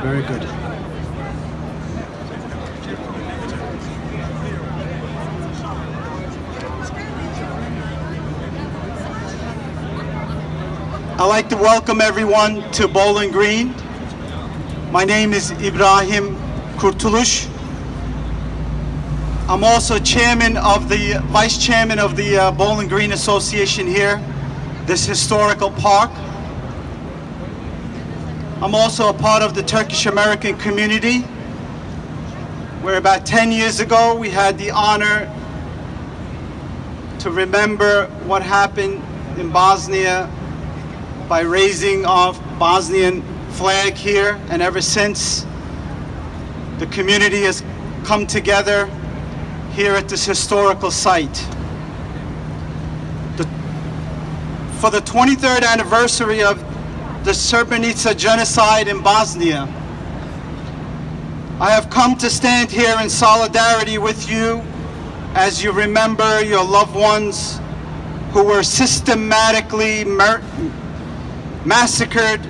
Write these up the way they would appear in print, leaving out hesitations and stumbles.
Very good. I'd like to welcome everyone to Bowling Green. My name is Ibrahim Kurtulush. I'm also vice chairman of the Bowling Green Association here, this historical park. I'm also a part of the Turkish American community, where about 10 years ago we had the honor to remember what happened in Bosnia by raising our Bosnian flag here, and ever since the community has come together here at this historical site. For the 23rd anniversary of the Srebrenica genocide in Bosnia, I have come to stand here in solidarity with you as you remember your loved ones who were systematically massacred,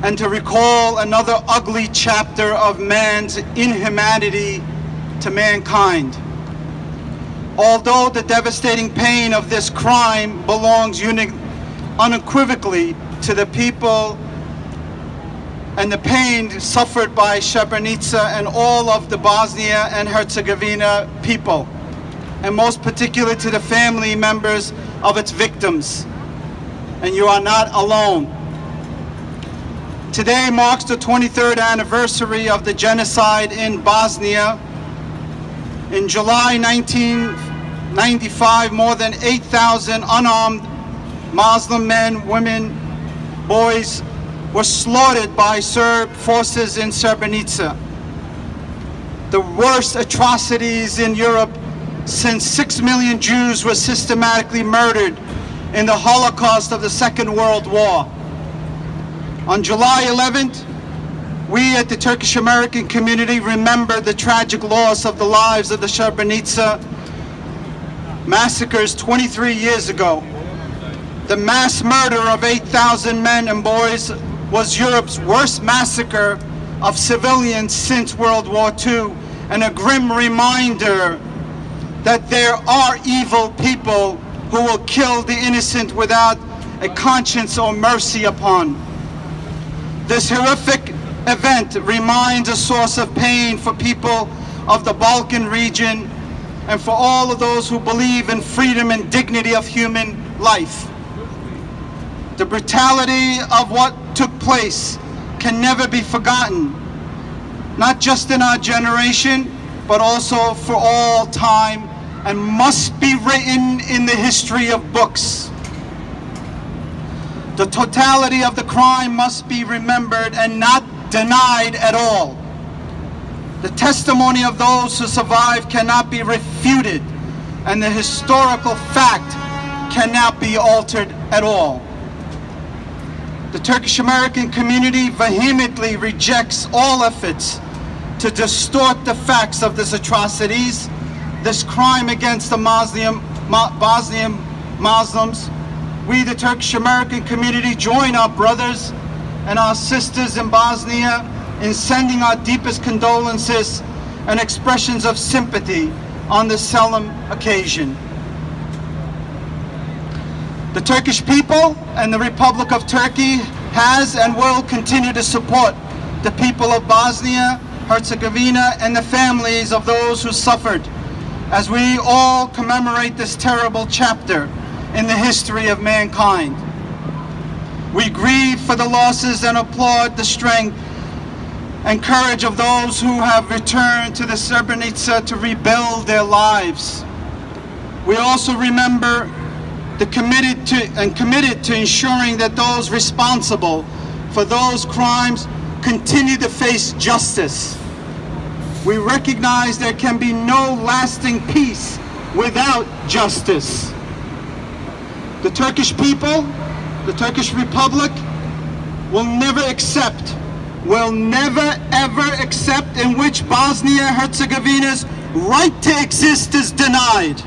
and to recall another ugly chapter of man's inhumanity to mankind. Although the devastating pain of this crime belongs unequivocally to the people and the pain suffered by Srebrenica and all of the Bosnia and Herzegovina people, and most particularly to the family members of its victims. And you are not alone. Today marks the 23rd anniversary of the genocide in Bosnia. In July 1995, more than 8,000 unarmed Muslim men, women, boys were slaughtered by Serb forces in Srebrenica. The worst atrocities in Europe since 6 million Jews were systematically murdered in the Holocaust of the Second World War. On July 11th, we at the Turkish American community remember the tragic loss of the lives of the Srebrenica massacres 23 years ago. The mass murder of 8,000 men and boys was Europe's worst massacre of civilians since World War II, and a grim reminder that there are evil people who will kill the innocent without a conscience or mercy upon. This horrific event remains a source of pain for people of the Balkan region and for all of those who believe in freedom and dignity of human life. The brutality of what took place can never be forgotten, not just in our generation, but also for all time, and must be written in the history of books. The totality of the crime must be remembered and not denied at all. The testimony of those who survived cannot be refuted, and the historical fact cannot be altered at all. The Turkish American community vehemently rejects all efforts to distort the facts of these atrocities, this crime against the Bosnian Muslims. We, the Turkish American community, join our brothers and our sisters in Bosnia in sending our deepest condolences and expressions of sympathy on this solemn occasion. The Turkish people and the Republic of Turkey has and will continue to support the people of Bosnia, Herzegovina, and the families of those who suffered as we all commemorate this terrible chapter in the history of mankind. We grieve for the losses and applaud the strength and courage of those who have returned to the Srebrenica to rebuild their lives. We also remember committed to ensuring that those responsible for those crimes continue to face justice. We recognize there can be no lasting peace without justice. The Turkish people, the Turkish Republic, will never ever accept in which Bosnia-Herzegovina's right to exist is denied.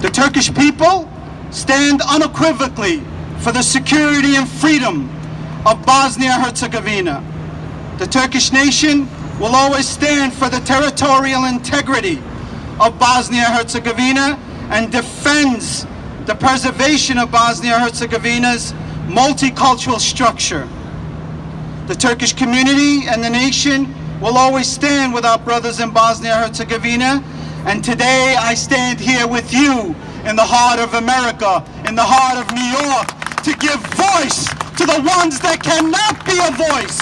The Turkish people stand unequivocally for the security and freedom of Bosnia-Herzegovina. The Turkish nation will always stand for the territorial integrity of Bosnia-Herzegovina and defends the preservation of Bosnia-Herzegovina's multicultural structure. The Turkish community and the nation will always stand with our brothers in Bosnia-Herzegovina, and today I stand here with you in the heart of America, in the heart of New York, to give voice to the ones that cannot be a voice.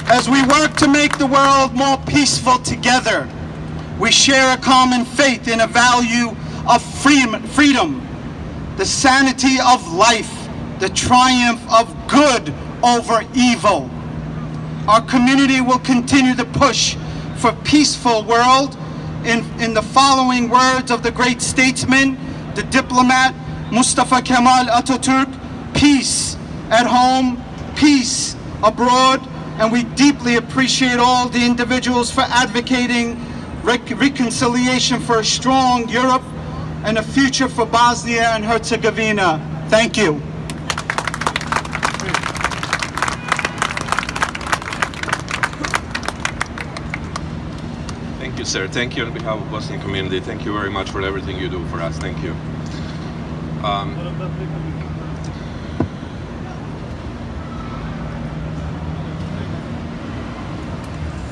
As we work to make the world more peaceful together, we share a common faith in a value of freedom, the sanity of life, the triumph of good over evil. Our community will continue to push for a peaceful world in the following words of the great statesman, the diplomat, Mustafa Kemal Atatürk: peace at home, peace abroad. And we deeply appreciate all the individuals for advocating reconciliation for a strong Europe and a future for Bosnia and Herzegovina. Thank you. Thank you, sir. Thank you on behalf of the Bosnian community. Thank you very much for everything you do for us. Thank you.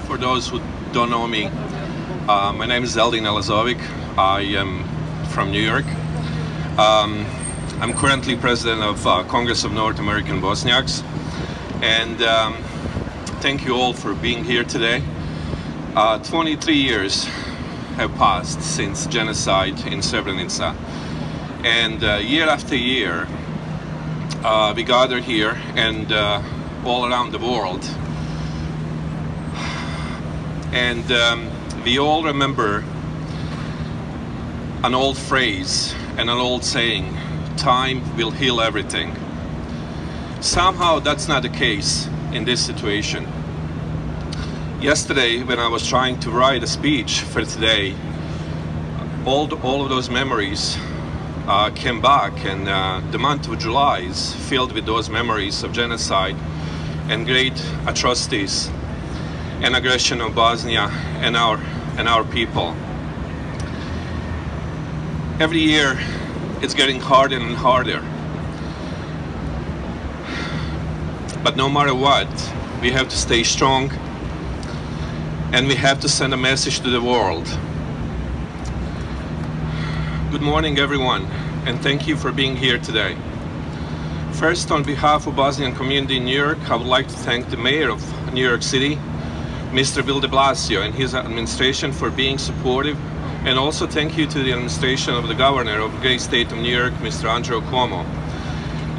For those who don't know me, my name is Zeldin Elazovic. I am from New York. I'm currently president of Congress of North American Bosniaks, and thank you all for being here today. 23 years have passed since genocide in Srebrenica, and year after year we gather here and all around the world, and we all remember an old phrase and an old saying: time will heal everything. Somehow that's not the case in this situation. Yesterday, when I was trying to write a speech for today, all of those memories came back, and the month of July is filled with those memories of genocide and great atrocities and aggression of Bosnia and our people. Every year, it's getting harder and harder. But no matter what, we have to stay strong, and we have to send a message to the world. Good morning, everyone, and thank you for being here today. First, on behalf of Bosnian community in New York, I would like to thank the mayor of New York City, Mr. Bill de Blasio, and his administration for being supportive, and also thank you to the administration of the governor of the great state of New York, Mr. Andrew Cuomo.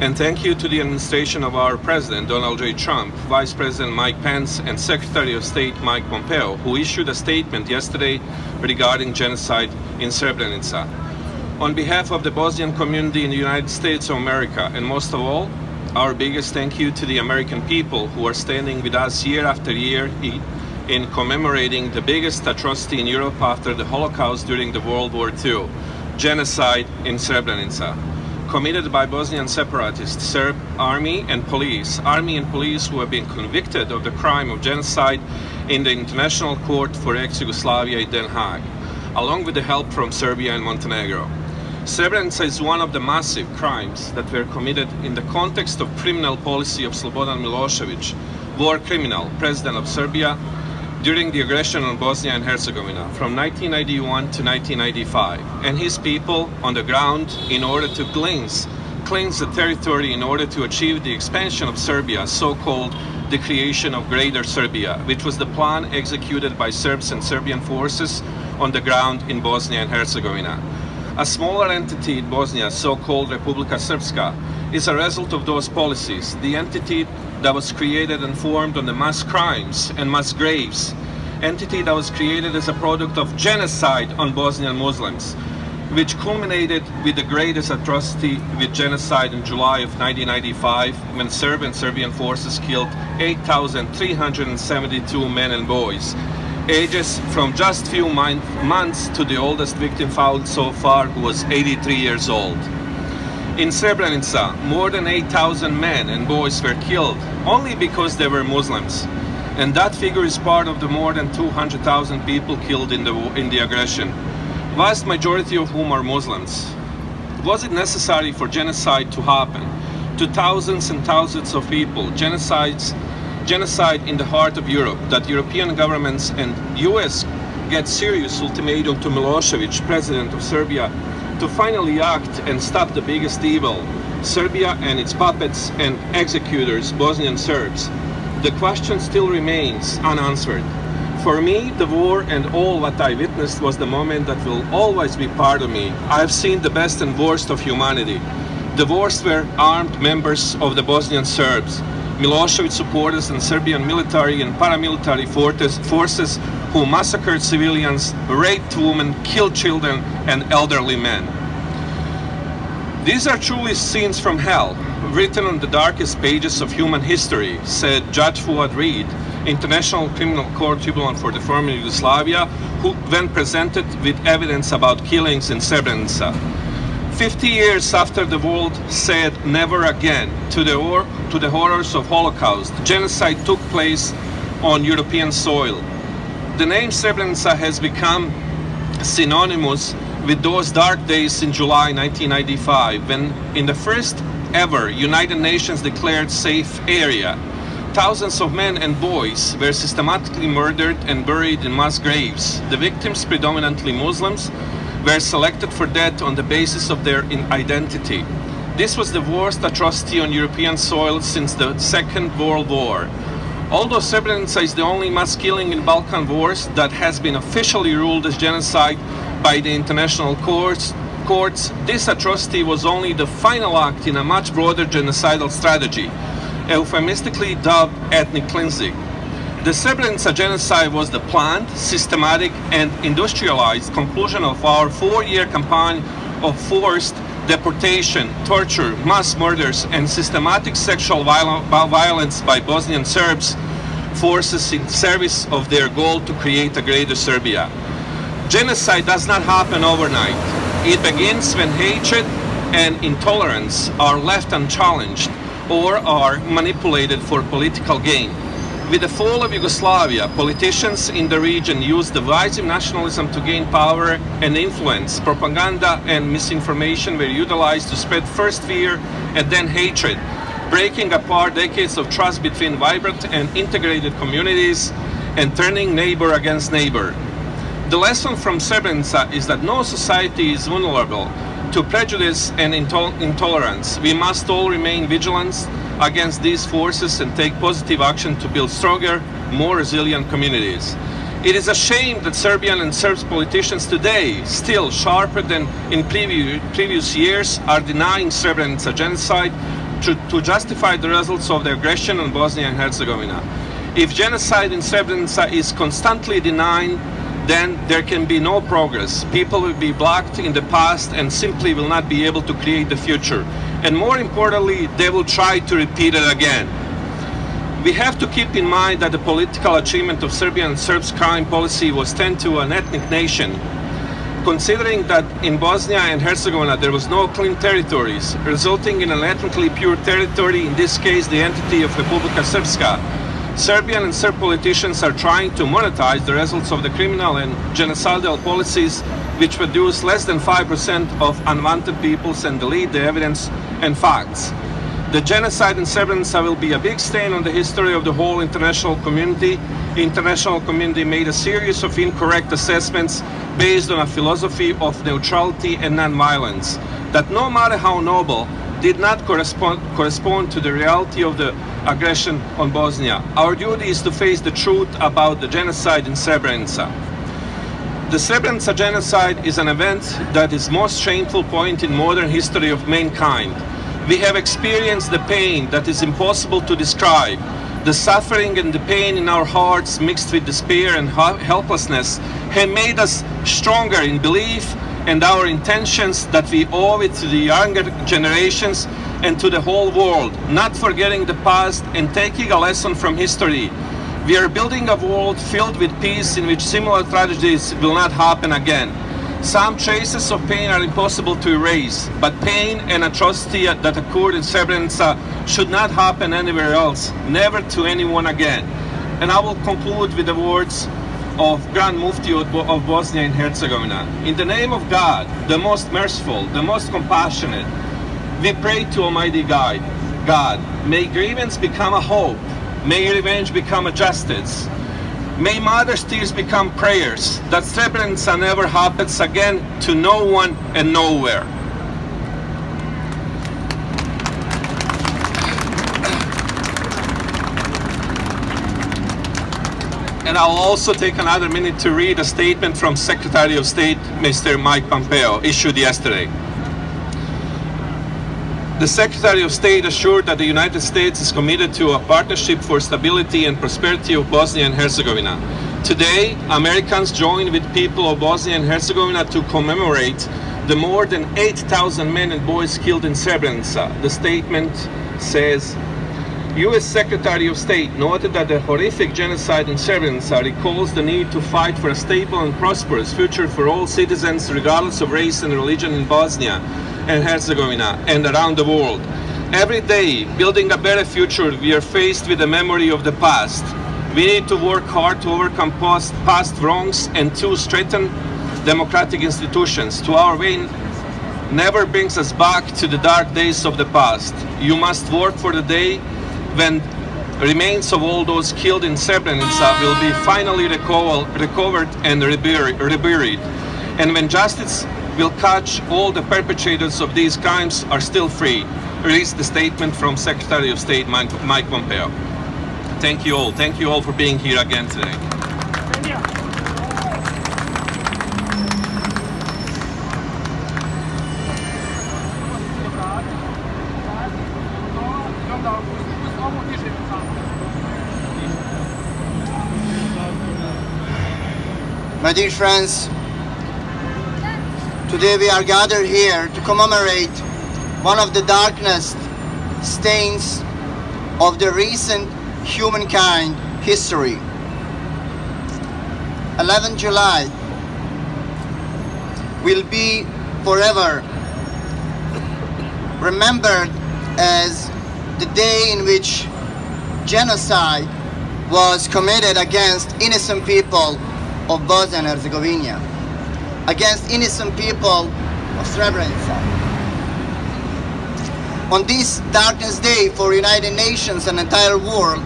And thank you to the administration of our President, Donald J. Trump, Vice President Mike Pence, and Secretary of State Mike Pompeo, who issued a statement yesterday regarding genocide in Srebrenica. On behalf of the Bosnian community in the United States of America, and most of all, our biggest thank you to the American people who are standing with us year after year in commemorating the biggest atrocity in Europe after the Holocaust during the World War II, genocide in Srebrenica. Committed by Bosnian separatists, Serb army and police who have been convicted of the crime of genocide in the International Court for Ex-Yugoslavia in Den Haag, along with the help from Serbia and Montenegro. Srebrenica is one of the massive crimes that were committed in the context of criminal policy of Slobodan Milošević, war criminal, president of Serbia, during the aggression on Bosnia and Herzegovina from 1991 to 1995, and his people on the ground in order to cleanse the territory in order to achieve the expansion of Serbia, so-called the creation of Greater Serbia, which was the plan executed by Serbs and Serbian forces on the ground in Bosnia and Herzegovina. A smaller entity in Bosnia, so-called Republika Srpska, is a result of those policies, the entity that was created and formed on the mass crimes and mass graves, entity that was created as a product of genocide on Bosnian Muslims, which culminated with the greatest atrocity with genocide in July of 1995, when Serb and Serbian forces killed 8,372 men and boys. ages from just few months to the oldest victim found so far, who was 83 years old. In Srebrenica, more than 8,000 men and boys were killed only because they were Muslims. And that figure is part of the more than 200,000 people killed in the aggression, vast majority of whom are Muslims. Was it necessary for genocide to happen to thousands and thousands of people, genocide in the heart of Europe, that European governments and US get serious ultimatum to Milosevic, president of Serbia, to finally act and stop the biggest evil, Serbia and its puppets and executors, Bosnian Serbs? The question still remains unanswered. For me, the war and all what I witnessed was the moment that will always be part of me. I've seen the best and worst of humanity. The worst were armed members of the Bosnian Serbs, Milosevic supporters and Serbian military and paramilitary forces who massacred civilians, raped women, killed children and elderly men. These are truly scenes from hell, written on the darkest pages of human history, said Judge Fuad Reed, International Criminal Court Tribunal for the former Yugoslavia, who when presented with evidence about killings in Srebrenica. 50 years after the world said never again to the horrors of Holocaust, genocide took place on European soil. The name Srebrenica has become synonymous with those dark days in July 1995, when in the first ever United Nations declared safe area, thousands of men and boys were systematically murdered and buried in mass graves. The victims, predominantly Muslims, were selected for death on the basis of their identity. This was the worst atrocity on European soil since the Second World War. Although Srebrenica is the only mass killing in Balkan wars that has been officially ruled as genocide by the international courts, this atrocity was only the final act in a much broader genocidal strategy, euphemistically dubbed ethnic cleansing. The Srebrenica genocide was the planned, systematic and industrialized conclusion of our 4-year campaign of forced deportation, torture, mass murders and systematic sexual violence by Bosnian Serbs forces in service of their goal to create a greater Serbia. Genocide does not happen overnight. It begins when hatred and intolerance are left unchallenged or are manipulated for political gain. With the fall of Yugoslavia, politicians in the region used divisive nationalism to gain power and influence. Propaganda and misinformation were utilized to spread first fear and then hatred, breaking apart decades of trust between vibrant and integrated communities and turning neighbor against neighbor. The lesson from Srebrenica is that no society is vulnerable to prejudice and intolerance. We must all remain vigilant against these forces and take positive action to build stronger, more resilient communities. It is a shame that Serbian and Serb politicians today, still sharper than in previous years, are denying Srebrenica genocide to justify the results of the aggression on Bosnia and Herzegovina. If genocide in Srebrenica is constantly denied, then there can be no progress. People will be blocked in the past and simply will not be able to create the future. And more importantly, they will try to repeat it again. We have to keep in mind that the political achievement of Serbian and Serbs' crime policy was tend to an ethnic nation. Considering that in Bosnia and Herzegovina there was no clean territories, resulting in an ethnically pure territory, in this case the entity of Republika Srpska, Serbian and Serb politicians are trying to monetize the results of the criminal and genocidal policies which produce less than 5% of unwanted peoples and delete the evidence and facts. The genocide in Srebrenica will be a big stain on the history of the whole international community. The international community made a series of incorrect assessments based on a philosophy of neutrality and non-violence that, no matter how noble, did not correspond to the reality of the aggression on Bosnia. Our duty is to face the truth about the genocide in Srebrenica. The Srebrenica genocide is an event that is the most shameful point in modern history of mankind. We have experienced the pain that is impossible to describe. The suffering and the pain in our hearts mixed with despair and helplessness have made us stronger in belief and our intentions that we owe it to the younger generations and to the whole world, not forgetting the past and taking a lesson from history. We are building a world filled with peace in which similar tragedies will not happen again. Some traces of pain are impossible to erase, but pain and atrocity that occurred in Srebrenica should not happen anywhere else, never to anyone again. And I will conclude with the words of Grand Mufti of Bosnia and Herzegovina. In the name of God, the most merciful, the most compassionate, we pray to Almighty God, may grievance become a hope, may revenge become a justice, may mother's tears become prayers, that Srebrenica never happens again to no one and nowhere. And I'll also take another minute to read a statement from Secretary of State, Mr. Mike Pompeo, issued yesterday. The Secretary of State assured that the United States is committed to a partnership for stability and prosperity of Bosnia and Herzegovina. Today, Americans join with people of Bosnia and Herzegovina to commemorate the more than 8,000 men and boys killed in Srebrenica. The statement says, U.S. Secretary of State noted that the horrific genocide in Srebrenica recalls the need to fight for a stable and prosperous future for all citizens regardless of race and religion in Bosnia and Herzegovina and around the world. Every day, building a better future, we are faced with the memory of the past. We need to work hard to overcome past wrongs and to strengthen democratic institutions. To our way never brings us back to the dark days of the past. You must work for the day when remains of all those killed in Srebrenica will be finally recovered and reburied. And when justice will catch all the perpetrators of these crimes are still free. Released the statement from Secretary of State Mike Pompeo. Thank you all. Thank you all for being here again today. My dear friends, today we are gathered here to commemorate one of the darkest stains of the recent humankind history. 11 July will be forever remembered as the day in which genocide was committed against innocent people of Bosnia and Herzegovina, against innocent people of Srebrenica. On this darkest day for United Nations and entire world,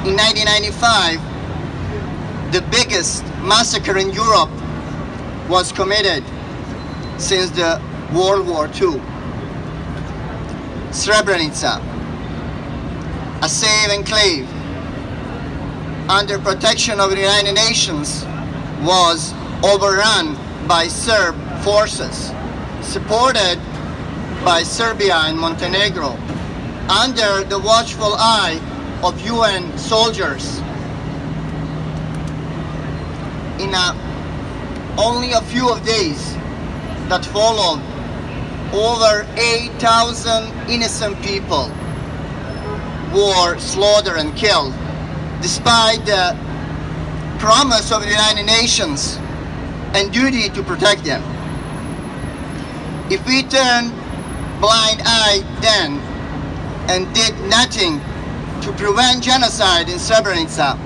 in 1995, the biggest massacre in Europe was committed since the World War II. Srebrenica, a safe enclave under protection of the United Nations, was overrun by Serb forces, supported by Serbia and Montenegro, under the watchful eye of UN soldiers. In only a few days that followed, over 8,000 innocent people were slaughtered and killed, despite the promise of the United Nations and duty to protect them. If we turned blind eye then and did nothing to prevent genocide in Srebrenica,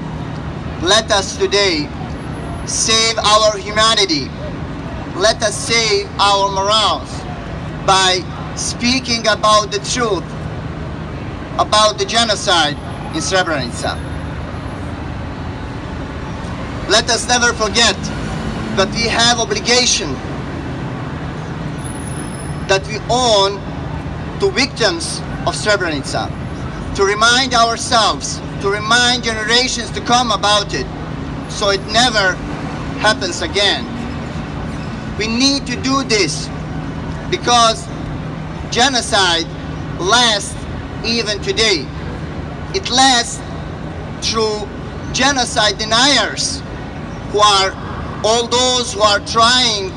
let us today save our humanity. Let us save our morals by speaking about the truth about the genocide in Srebrenica. Let us never forget that we have obligation that we owe to victims of Srebrenica, to remind ourselves, to remind generations to come about it, so it never happens again. We need to do this because genocide lasts even today. It lasts through genocide deniers, who are all those who are trying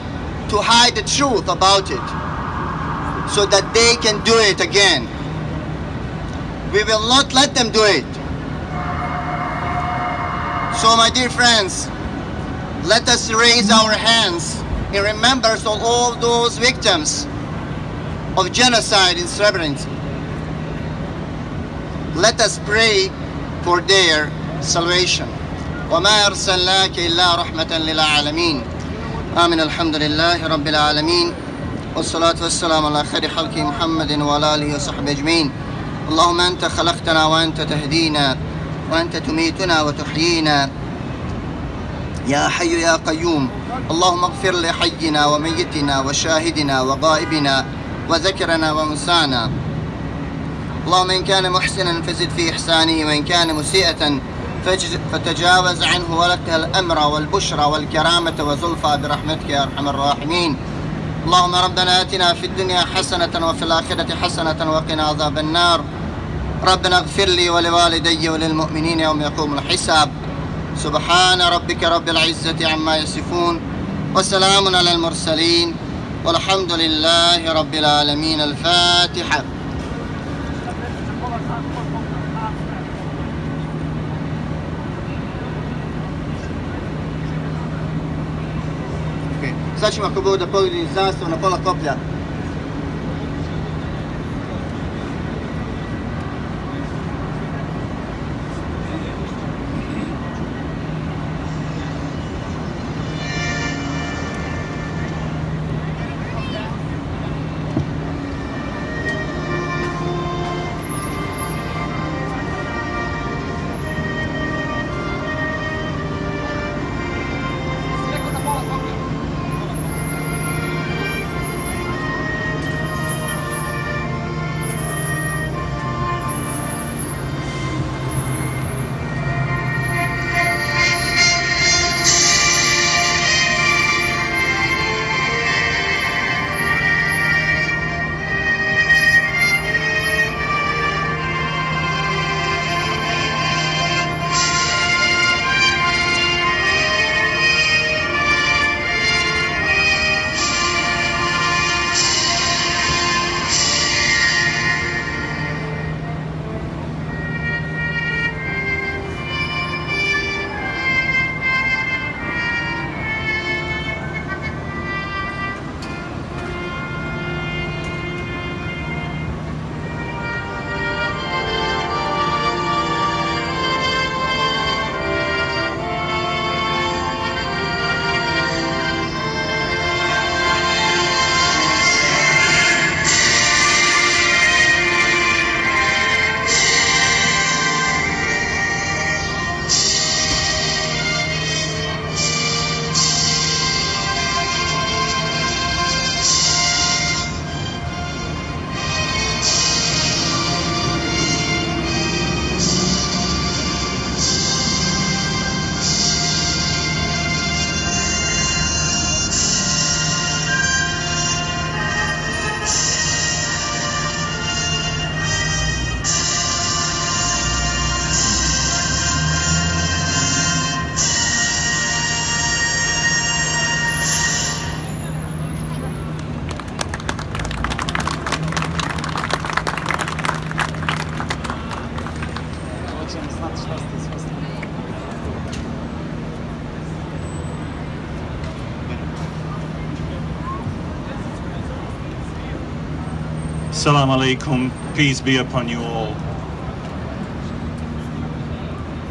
to hide the truth about it so that they can do it again. We will not let them do it. So my dear friends, let us raise our hands in remembrance of all those victims of genocide in Srebrenici. Let us pray for their salvation. وما أرسلناك إلا رحمة للعالمين. آمين. الحمد لله رب العالمين والصلاة والسلام على خير خلق محمد وعلى آله وصحبه أجمعين. اللهم أنت خلقتنا وأنت تهدينا وأنت تميتنا وتحيينا يا حي يا قيوم. اللهم اغفر لحينا وميتنا وشاهدنا وغائبنا وذكرنا وأنسانا. اللهم إن كان محسنا فزد في إحسانه وإن كان مسيئة فتجاوز عنه ولك الأمر والبشرى والكرامة وزلفى برحمتك يا أرحم الراحمين. اللهم ربنا آتنا في الدنيا حسنة وفي الآخرة حسنة وقنا عذاب النار. ربنا اغفر لي ولوالدي وللمؤمنين يوم يقوم الحساب. سبحان ربك رب العزة عما يصفون وسلام على المرسلين والحمد لله رب العالمين. الفاتحة. Sad ćemo ako Bog da podignemo zastavu na pola koplja. Assalamu alaikum, peace be upon you all.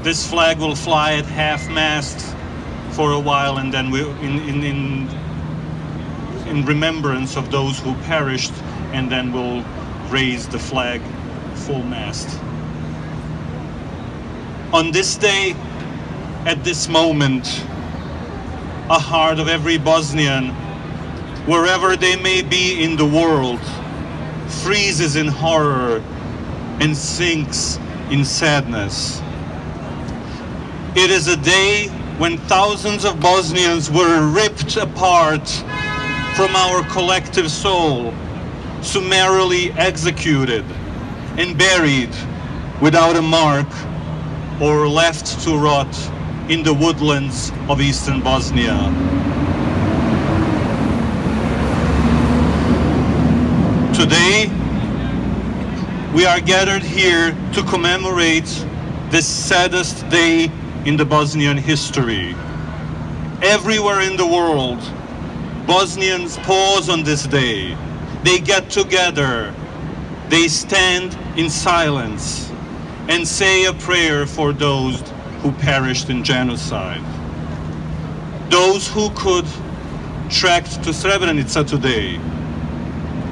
This flag will fly at half-mast for a while, and then in remembrance of those who perished, and then we'll raise the flag full mast. On this day, at this moment, a heart of every Bosnian, wherever they may be in the world, freezes in horror and sinks in sadness. It is a day when thousands of Bosnians were ripped apart from our collective soul, summarily executed and buried without a mark or left to rot in the woodlands of eastern Bosnia. Today, we are gathered here to commemorate this saddest day in the Bosnian history. Everywhere in the world, Bosnians pause on this day. They get together, they stand in silence and say a prayer for those who perished in genocide. Those who could trekked to Srebrenica today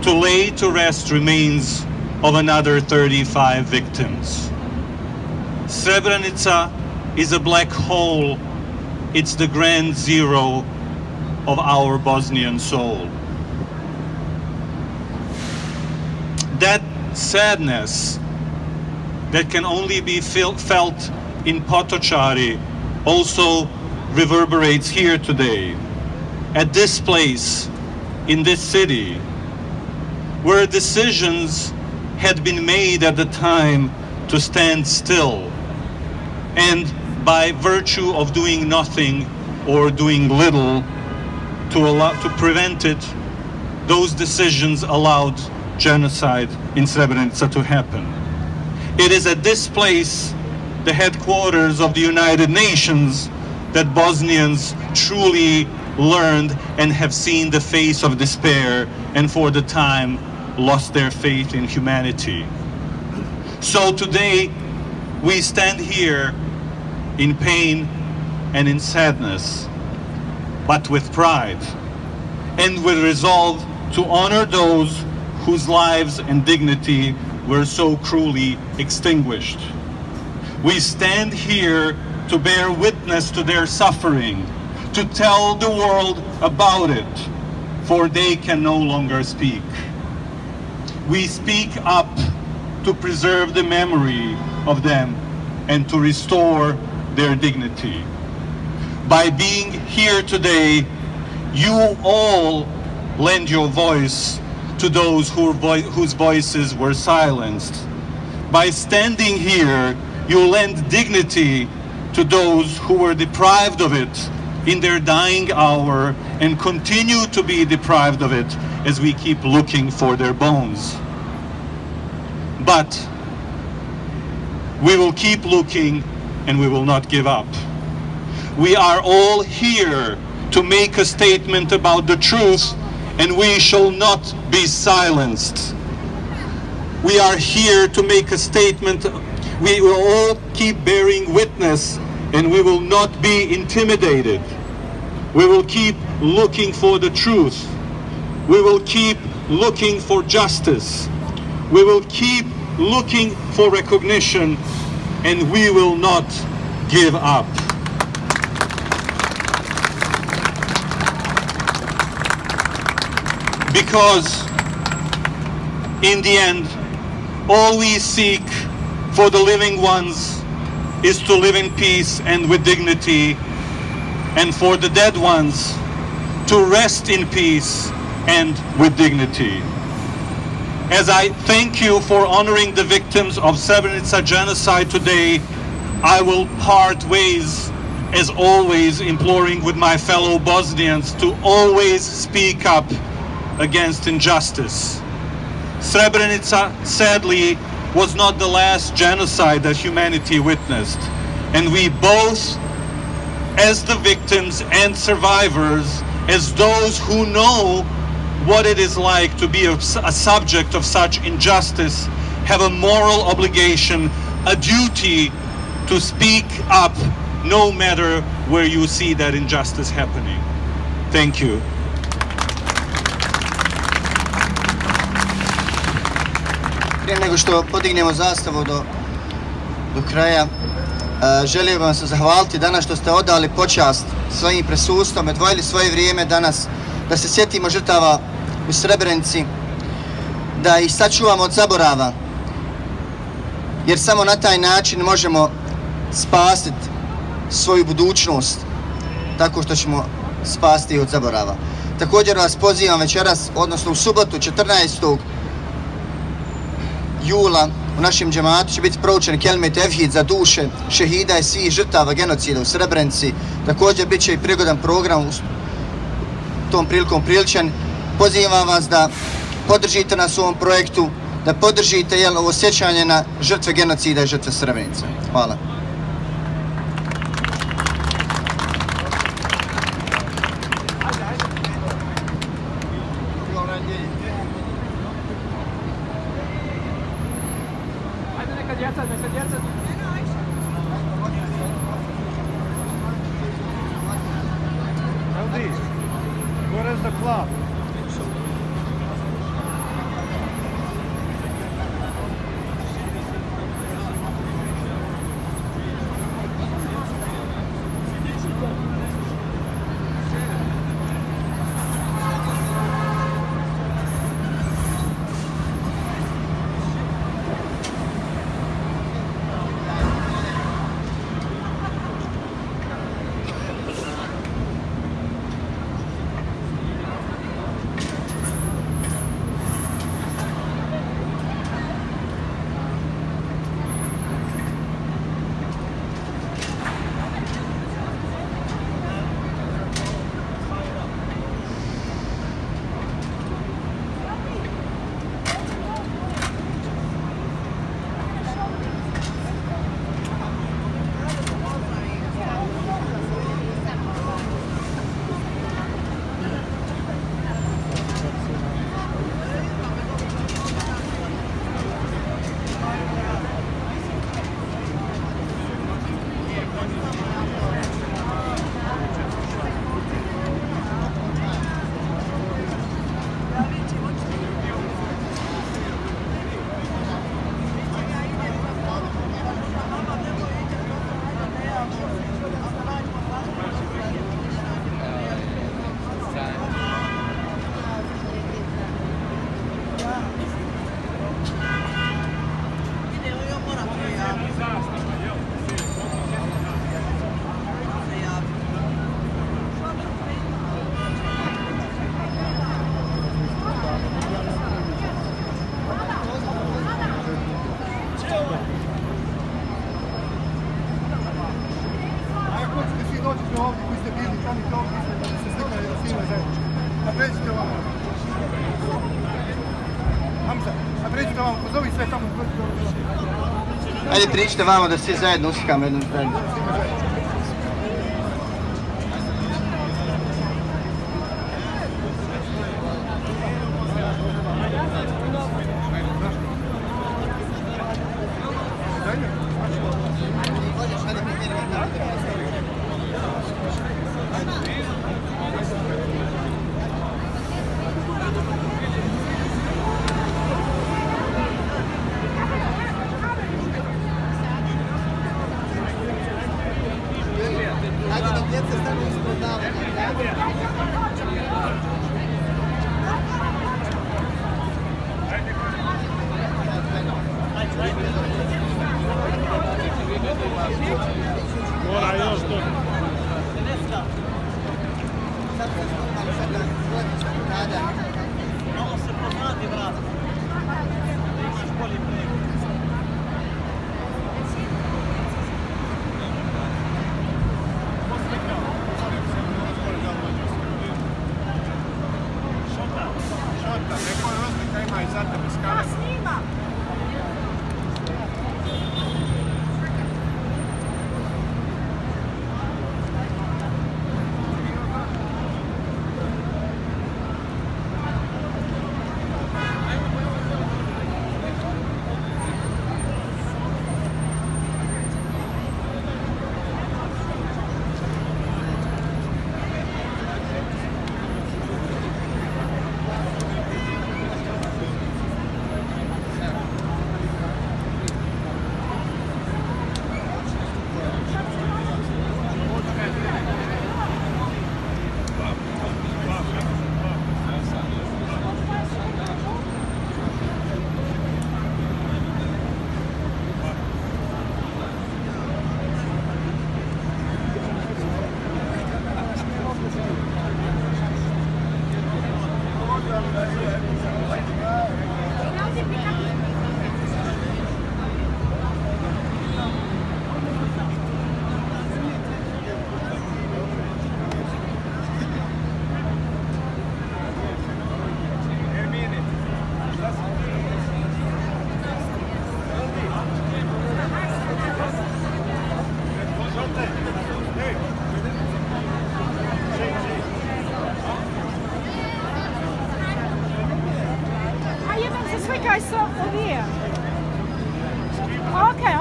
to lay to rest remains of another 35 victims. Srebrenica is a black hole. It's the grand zero of our Bosnian soul. That sadness that can only be felt in Potocari also reverberates here today, at this place, in this city, where decisions had been made at the time to stand still, and by virtue of doing nothing or doing little to prevent it, those decisions allowed genocide in Srebrenica to happen. It is at this place, the headquarters of the United Nations, that Bosnians truly learned and have seen the face of despair and for the time lost their faith in humanity. So today we stand here in pain and in sadness, but with pride and with resolve to honor those whose lives and dignity were so cruelly extinguished. We stand here to bear witness to their suffering, to tell the world about it, for they can no longer speak. We speak up to preserve the memory of them and to restore their dignity. By being here today, you all lend your voice to those whose voices were silenced. By standing here, you lend dignity to those who were deprived of it in their dying hour and continue to be deprived of it as we keep looking for their bones. But we will keep looking and we will not give up. We are all here to make a statement about the truth, and we shall not be silenced. We are here to make a statement. We will all keep bearing witness, and we will not be intimidated. We will keep looking for the truth. We will keep looking for justice. We will keep looking for recognition, and we will not give up. Because in the end, all we seek for the living ones is to live in peace and with dignity, and for the dead ones to rest in peace and with dignity. As I thank you for honoring the victims of Srebrenica genocide today, I will part ways, as always, imploring with my fellow Bosnians to always speak up against injustice. Srebrenica, sadly, was not the last genocide that humanity witnessed, and we both, as the victims and survivors, as those who know what it is like to be a subject of such injustice, have a moral obligation, a duty to speak up no matter where you see that injustice happening. Thank you. Prije nego što podignemo zastavu do kraja, želim vam se zahvaliti danas što ste odali počast svojim prisustvom, odvojili svoje vrijeme danas da se sjetimo žrtava u Srebrenici, da ih sačuvamo od zaborava, jer samo na taj način možemo spasiti svoju budućnost, tako što ćemo spasti od zaborava. Također vas pozivam večeras, odnosno u subotu 14. jula u našem džematu će biti proučen kelime tevhid za duše šehida i svih žrtava genocida u Srebrenici. Također bit će i prigodan program tom prilikom priličan. Pozivam vas da podržite nas u ovom projektu, da podržite ovo sjećanje na žrtve genocida i žrtve Srebrenice. Hvala. these? What is the club? Ajde, pričite vamo da svi zajedno usikamo jednu zajedno. I saw here. Okay.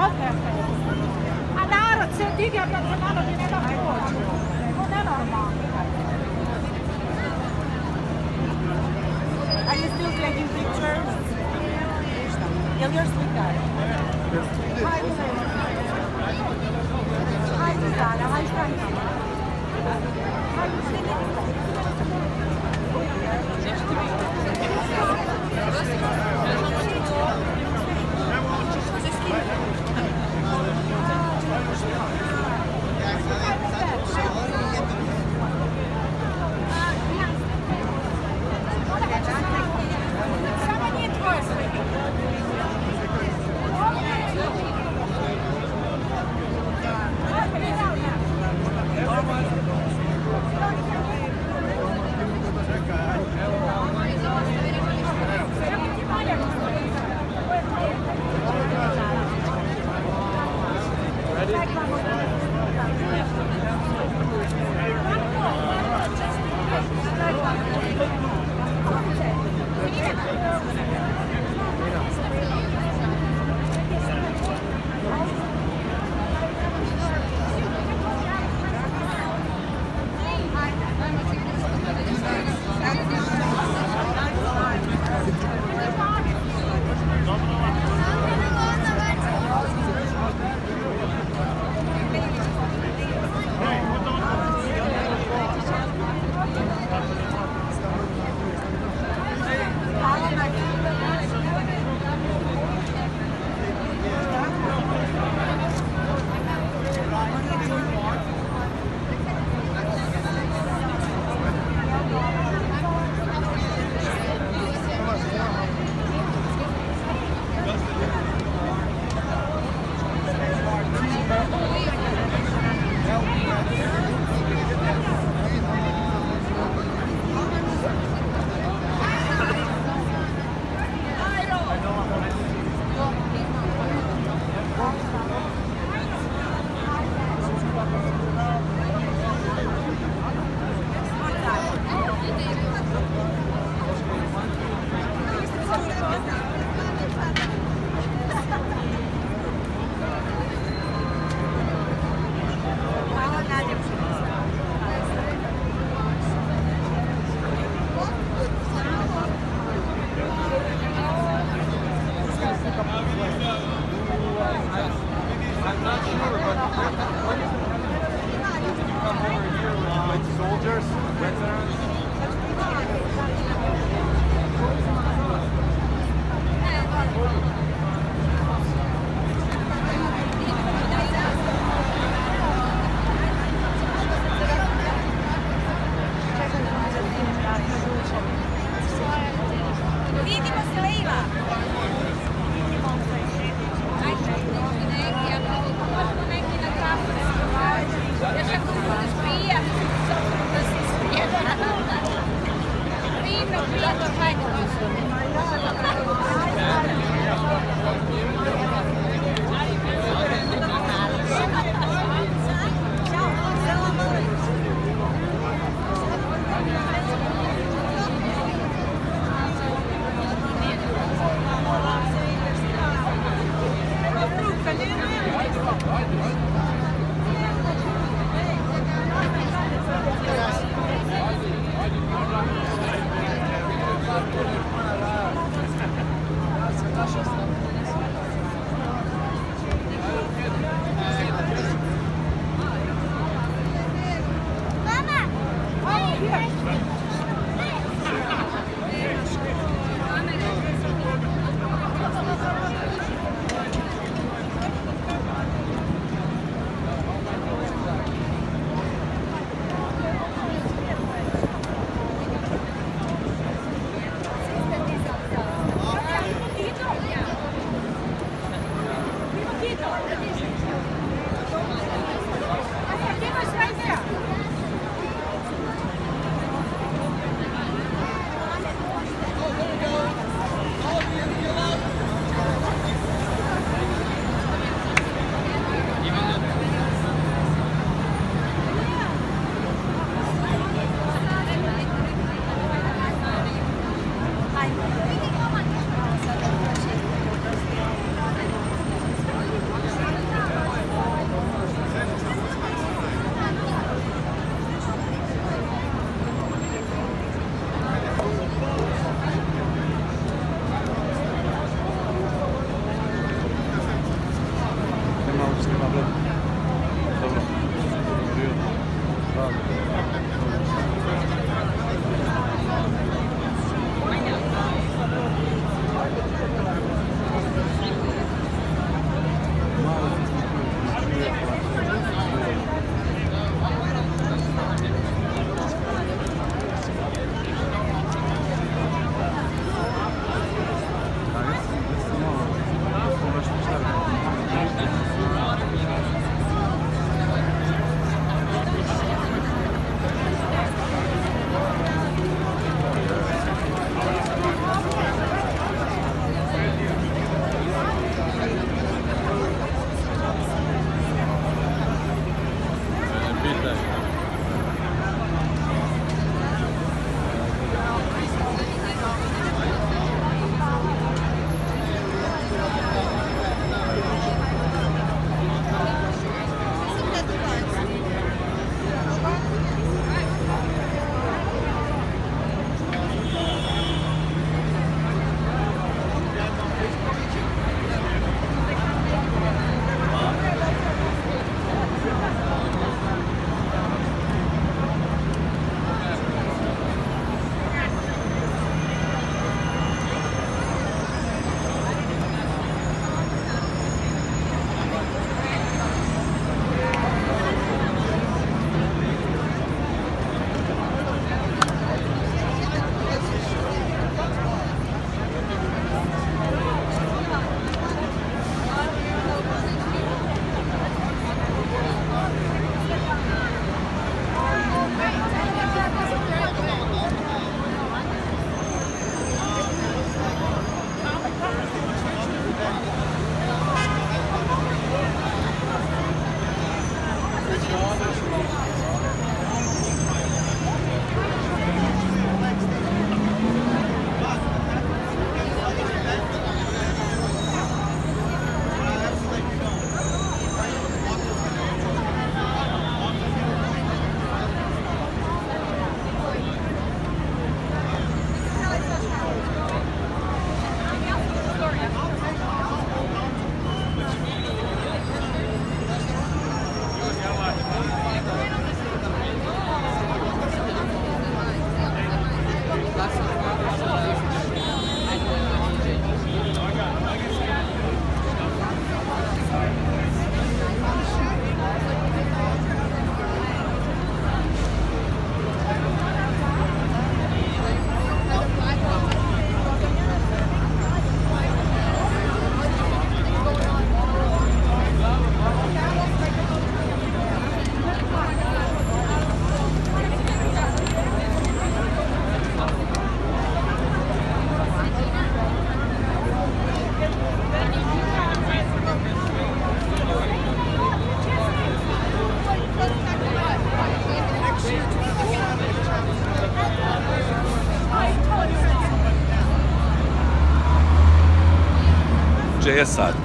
A narod se diga da se malo mi ne da proći. To je nenormalno. taking pictures. Jel još slikar? Hajde Zara, hajde stani tamo. Samo nije tvoje slike. Gdzie jest sad?